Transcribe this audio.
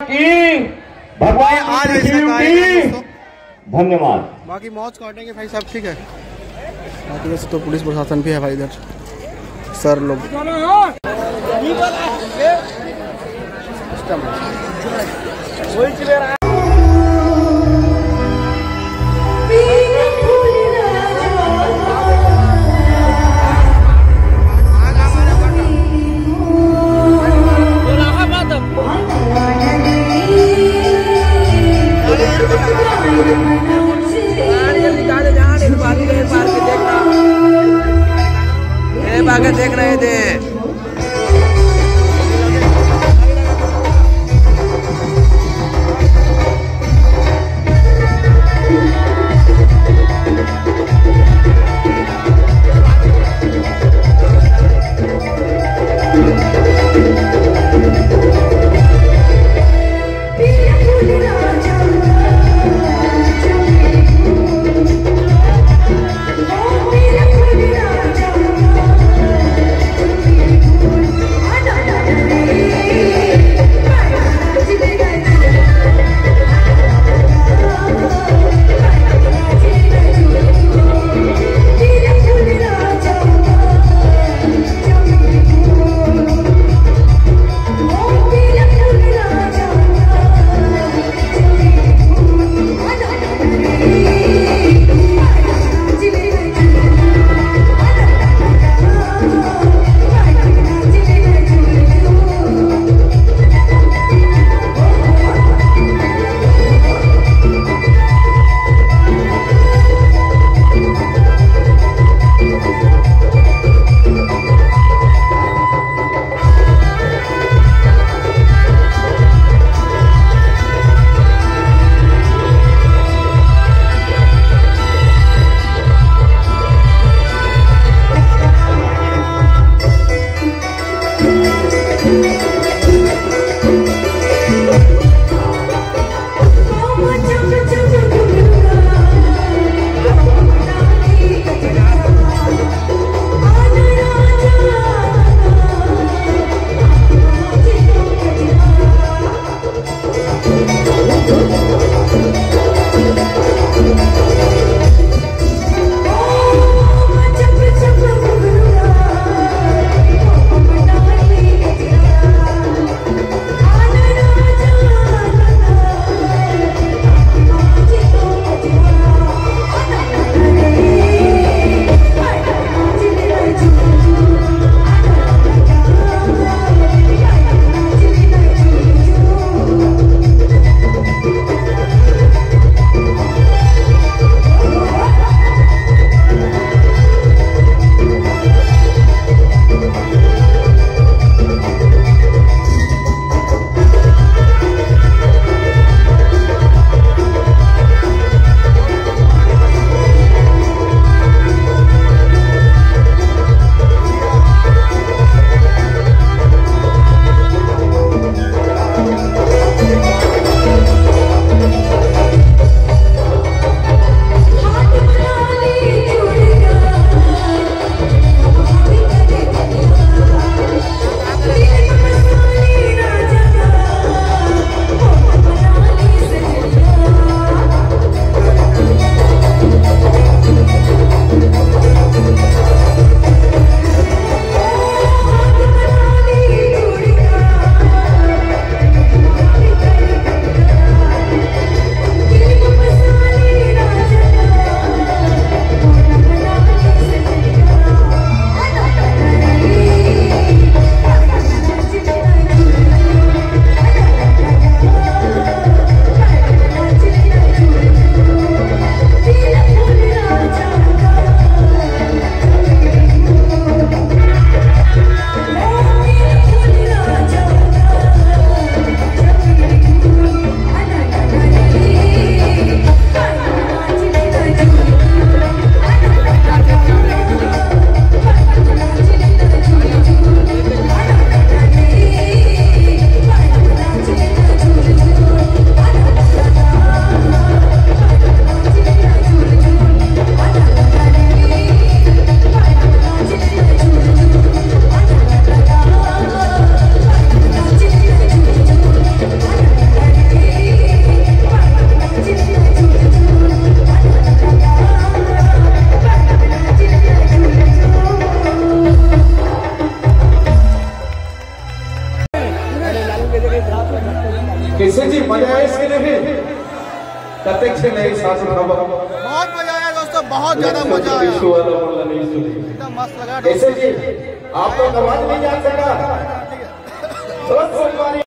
की भगवान आज की धन्यवाद। बाकी मौज काटेंगे भाई साहब, ठीक है। बाकी वैसे तो पुलिस प्रशासन भी है भाई इधर, सर लोग देख रहे थे। कैसे जी मजा आया इसके लिए कतक से नहीं साथ उठावा बहुत मजा आया दोस्तों, बहुत ज्यादा मजा आया, इशू वाला बोलना नहीं सुनी एकदम मस्त लगा। कैसे जी आप तो आवाज नहीं जा सका